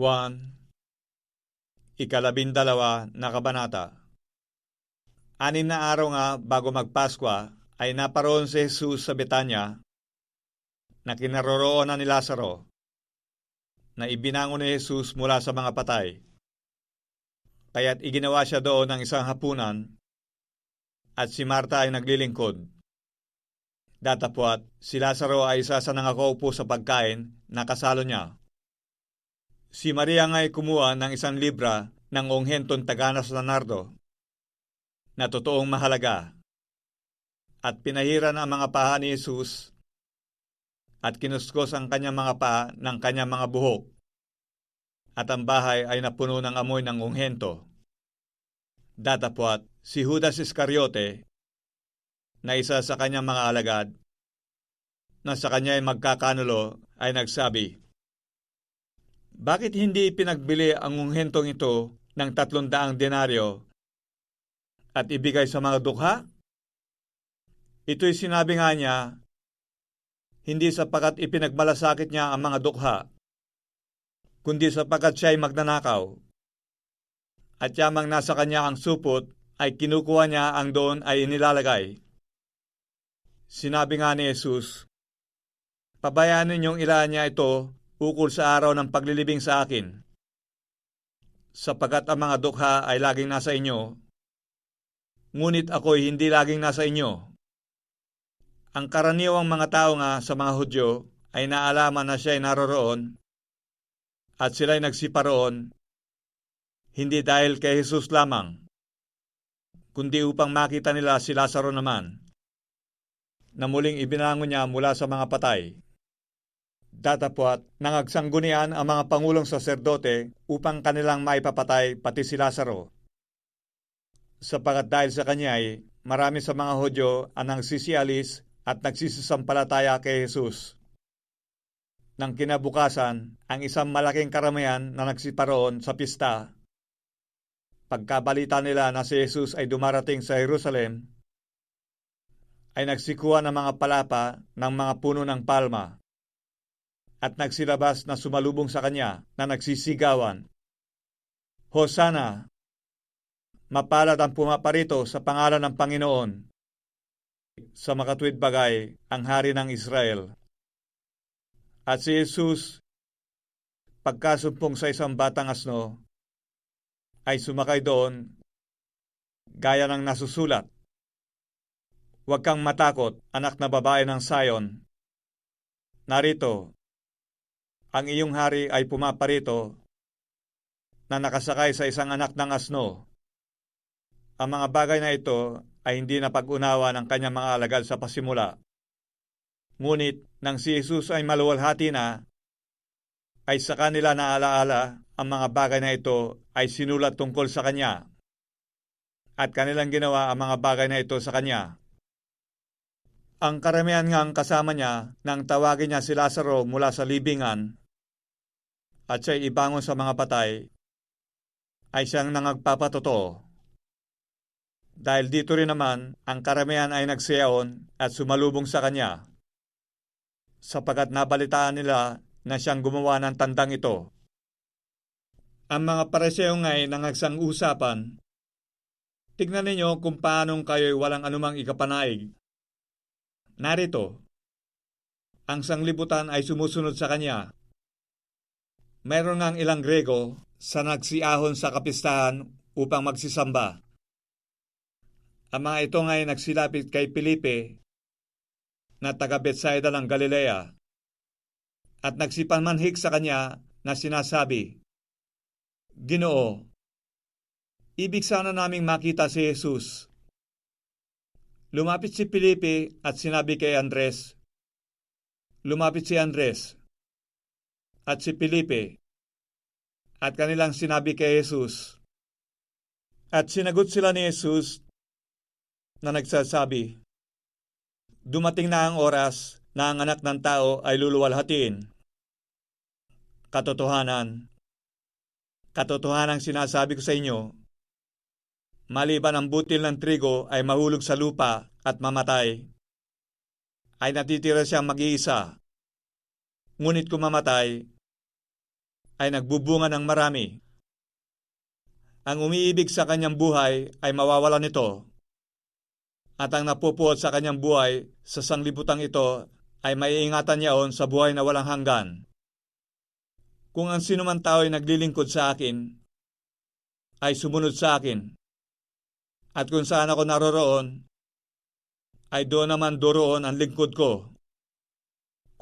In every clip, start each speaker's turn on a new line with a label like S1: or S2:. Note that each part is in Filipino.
S1: Juan, 12 na kabanata. 6 na araw nga bago magpaskwa ay naparoon si Jesus sa Betanya na kinaroroonan ni Lazaro na ibinangon ni Jesus mula sa mga patay. Kaya't iginawa siya doon ng isang hapunan at si Marta ay naglilingkod. Datapwat, si Lazaro ay isa sa nangakaupo sa pagkain na kasalo niya. Si Maria nga ay kumuha ng 1 libra ng onghentong taganas na nardo na totoong mahalaga at pinahiran ang mga paa ni Jesus at kinuskos ang kanyang mga paa ng kanyang mga buhok at ang bahay ay napuno ng amoy ng onghento. Datapwat, si Judas Iscariote na isa sa kanyang mga alagad na sa kanya ay magkakanulo ay nagsabi, "Bakit hindi ipinagbili ang onghentong ito ng 300 denaryo at ibigay sa mga dukha?" Ito'y sinabi nga niya, hindi sapagkat ipinagmalasakit niya ang mga dukha, kundi sapagkat siya ay magnanakaw. At yamang nasa kanya ang supot, ay kinukuha niya ang doon ay inilalagay. Sinabi nga ni Jesus, "Pabayaan ninyong ilaan niya ito ukol sa araw ng paglilibing sa akin. Sapagkat ang mga dukha ay laging nasa inyo, ngunit ako'y hindi laging nasa inyo." Ang karaniwang mga tao nga sa mga Hudyo ay naalaman na siya ay naroroon at sila'y nagsiparoon, hindi dahil kay Jesus lamang, kundi upang makita nila si Lazaro naman, na muling ibinangon niya mula sa mga patay. Datapwat, nangagsangunian ang mga pangulong saserdote upang kanilang maipapatay pati si Lazaro. Sapagkat dahil sa kanya ay marami sa mga Hudyo ang nagsisialis at nagsisisampalataya kay Jesus. Nang kinabukasan, ang isang malaking karamihan na nagsiparoon sa pista, pagkabalita nila na si Jesus ay dumarating sa Jerusalem, ay nagsikuha ng mga palapa ng mga puno ng palma at nagsilabas na sumalubong sa kanya na nagsisigawan, "Hosana! Mapalad ang pumaparito sa pangalan ng Panginoon. Sa makatuwid bagay ang hari ng Israel." At si Jesus, pagkasumpong sa isang batang asno, ay sumakay doon, gaya ng nasusulat, "Huwag kang matakot, anak na babae ng Sion. Narito, ang iyong hari ay pumaparito na nakasakay sa isang anak ng asno." Ang mga bagay na ito ay hindi napag-unawa ng kanyang mga alagad sa pasimula. Ngunit nang si Jesus ay maluwalhati na, ay sa kanila naalaala ang mga bagay na ito ay sinulat tungkol sa kanya, at kanilang ginawa ang mga bagay na ito sa kanya. Ang karamihan ngang kasama niya nang tawagin niya si Lazaro mula sa libingan at siya'y ibangon sa mga patay, ay siyang nangagpapatotoo. Dahil dito rin naman, ang karamihan ay nagsiyaon at sumalubong sa kanya, sapagkat nabalitaan nila na siyang gumawa ng tandang ito. Ang mga Pariseo nga'y nangagsang-usapan, "Tignan ninyo kung paanong kayo'y walang anumang ikapanaig. Narito, ang sanglibutan ay sumusunod sa kanya. Mayroon ngang ilang Grego sa nagsiahon sa kapistahan upang magsisamba. Ang mga ito nga'y nagsilapit kay Felipe na taga Betsaida ng Galilea at nagsipamanhik sa kanya na sinasabi, 'Ginoo, ibig sana naming makita si Jesus.' Lumapit si Felipe at sinabi kay Andres. Lumapit si Andres at si Felipe at kanilang sinabi kay Jesus. At sinagot sila ni Jesus na nagsasabi, 'Dumating na ang oras na ang anak ng tao ay luluwalhatiin. Katotohanan sinasabi ko sa inyo, maliban ang butil ng trigo ay mahulog sa lupa at mamatay, ay natitira siyang mag-iisa. Ngunit kung mamatay, ay nagbubunga ng marami. Ang umiibig sa kanyang buhay ay mawawala nito, at ang napupuot sa kanyang buhay sa sanglibutang ito ay maiingatan niyaon sa buhay na walang hanggan. Kung ang sinuman tao ay naglilingkod sa akin, ay sumunod sa akin, at kung saan ako naroroon, ay doon naman doroon ang lingkod ko.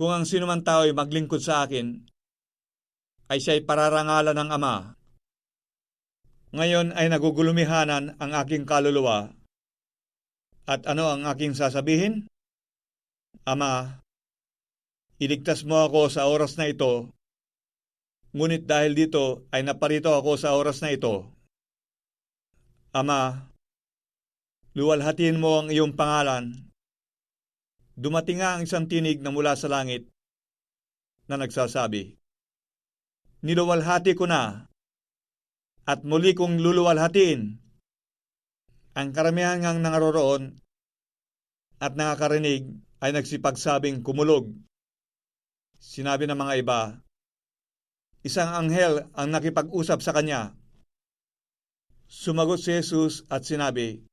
S1: Kung ang sinuman tao ay maglingkod sa akin, ay siya'y pararangalan ng Ama. Ngayon ay nagugulumihanan ang aking kaluluwa. At ano ang aking sasabihin? Ama, iligtas mo ako sa oras na ito, ngunit dahil dito ay naparito ako sa oras na ito. Ama, luwalhatiin mo ang iyong pangalan. Dumating nga ang isang tinig na mula sa langit na nagsasabi, niluwalhati ko na, at muli kong luluwalhatiin. Ang karamihan ngang nangaroroon at nakakarinig ay nagsipagsabing kumulog. Sinabi ng mga iba, isang anghel ang nakipag-usap sa kanya. Sumagot si Jesus at sinabi,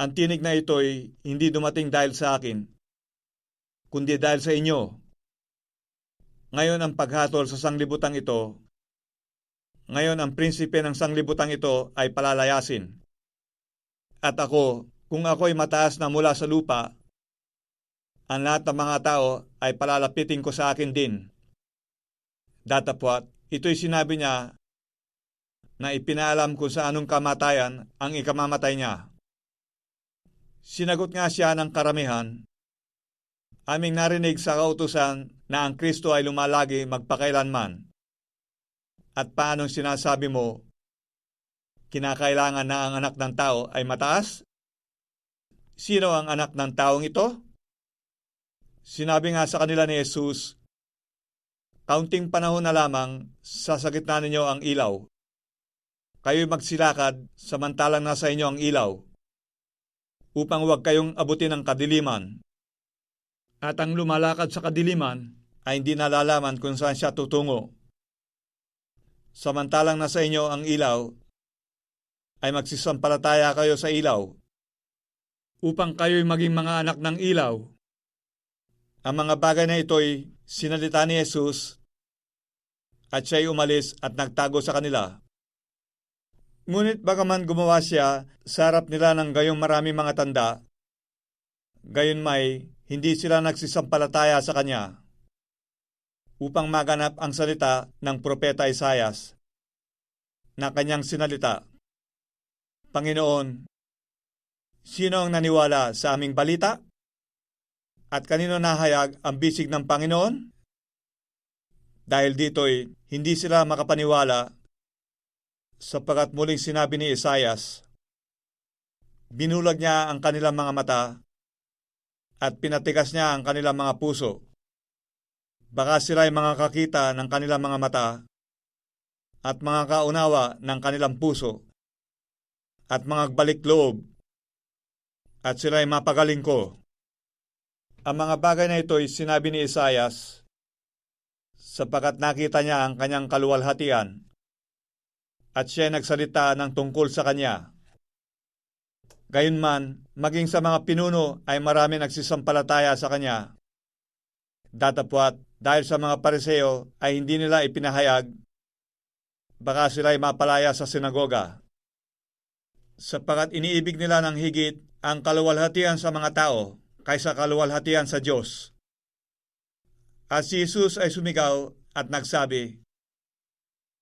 S1: ang tinig na ito'y hindi dumating dahil sa akin, kundi dahil sa inyo. Ngayon ang paghatol sa sanglibutang ito, ngayon ang prinsipe ng sanglibutang ito ay palalayasin. At ako, kung ako'y mataas na mula sa lupa, ang lahat ng mga tao ay palalapitin ko sa akin din. Datapwat, ito'y sinabi niya na ipinaalam kung sa anong kamatayan ang ikamamatay niya. Sinagot nga siya ng karamihan, aming narinig sa kautusan na ang Kristo ay lumalagi magpakailanman. At paanong sinasabi mo, kinakailangan na ang anak ng tao ay mataas? Sino ang anak ng taong ito? Sinabi nga sa kanila ni Jesus, kaunting panahon na lamang sasagit na ninyo ang ilaw. Kayo'y magsilakad samantalang nasa inyo ang ilaw, upang huwag kayong abutin ng kadiliman. At ang lumalakad sa kadiliman ay hindi nalalaman kung saan siya tutungo. Samantalang nasa inyo ang ilaw, ay magsisampalataya kayo sa ilaw, upang kayo'y maging mga anak ng ilaw. Ang mga bagay na ito'y sinalita ni Jesus, at siya'y umalis at nagtago sa kanila. Ngunit bagaman gumawa siya sa harap nila ng gayong marami mga tanda, gayon may hindi sila nagsisampalataya sa kanya, upang maganap ang salita ng propeta Isaias, na kanyang sinalita, Panginoon, sino ang naniwala sa aming balita? At kanino nahayag ang bisig ng Panginoon? Dahil dito'y hindi sila makapaniwala, sapagkat muling sinabi ni Isaias, binulag niya ang kanilang mga mata at pinatigas niya ang kanilang mga puso. Baka sila'y makakakita ng kanilang mga mata at mga kaunawa ng kanilang puso at mga balik loob at sila'y mapagaling ko. Ang mga bagay na ito'y sinabi ni Isaias sapagkat nakita niya ang kanyang kaluwalhatian at siya'y nagsalita ng tungkol sa kanya. Gayunman, maging sa mga pinuno ay marami nagsisampalataya sa kanya. Datapwat, dahil sa mga Pariseo ay hindi nila ipinahayag, baka sila'y mapalaya sa sinagoga. Sapagkat iniibig nila ng higit ang kaluwalhatian sa mga tao kaysa kaluwalhatian sa Diyos. At si Jesus ay sumigaw at nagsabi,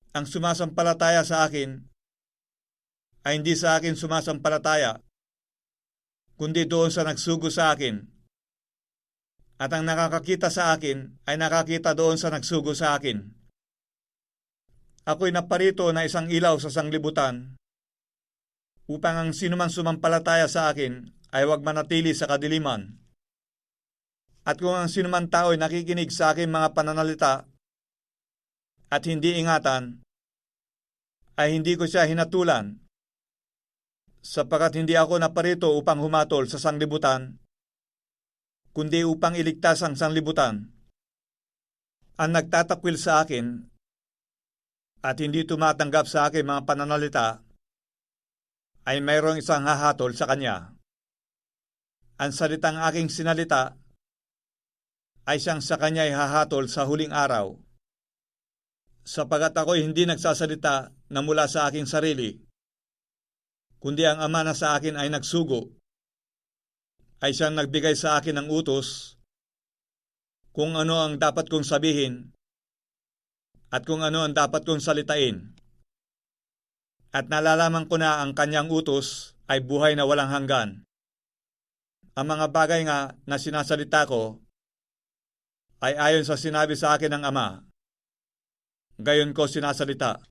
S1: ang sumasampalataya sa akin ay hindi sa akin sumasampalataya, kundi doon sa nagsugo sa akin. At ang nakakakita sa akin ay nakakita doon sa nagsugo sa akin. Ako'y naparito na isang ilaw sa sanglibutan, upang ang sinuman sumampalataya sa akin ay huwag manatili sa kadiliman. At kung ang sinuman tao ay nakikinig sa aking mga pananalita at hindi ingatan, ay hindi ko siya hinatulan, sapagkat hindi ako naparito upang humatol sa sanglibutan, kundi upang iligtas ang sanglibutan. Ang nagtatakwil sa akin at hindi tumatanggap sa aking mga pananalita, ay mayroong isang hahatol sa kanya. Ang salitang aking sinalita ay siyang sa kanya ay hahatol sa huling araw, sapagat ako'y hindi nagsasalita na mula sa aking sarili, kundi ang Ama na sa akin ay nagsugo, ay siyang nagbigay sa akin ng utos kung ano ang dapat kong sabihin at kung ano ang dapat kong salitain. At nalalaman ko na ang kanyang utos ay buhay na walang hanggan. Ang mga bagay nga na sinasalita ko ay ayon sa sinabi sa akin ng Ama. Gayon ko sinasalita.